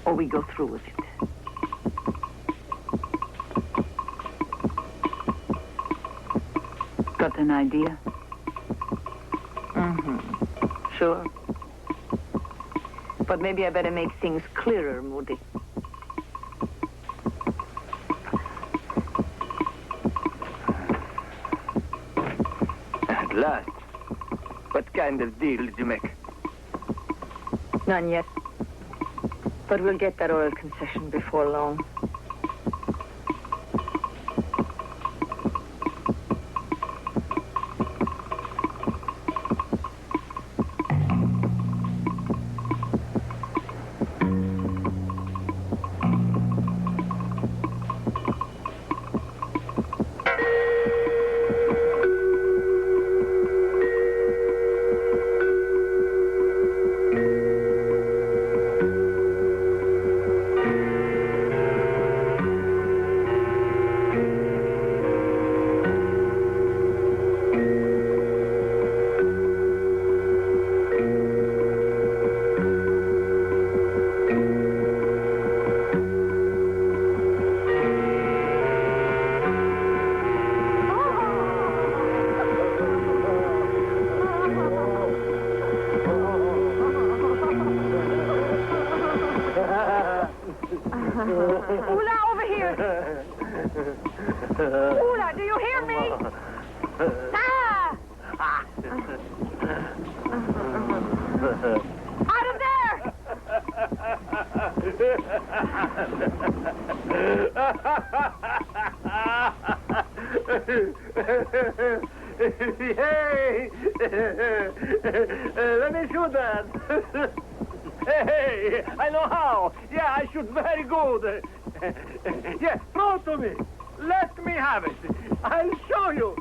or we go through with it. Got an idea? Mm-hmm. Sure. But maybe I better make things clearer, Moody. At last. What kind of deal did you make? None yet. But we'll get that oil concession before long. Ula, over here! Ula, do you hear me? Ah! Out of there! Hey! Let me shoot that. Hey, I know how. Yeah, I shoot very good. Yeah, throw it to me. Let me have it. I'll show you.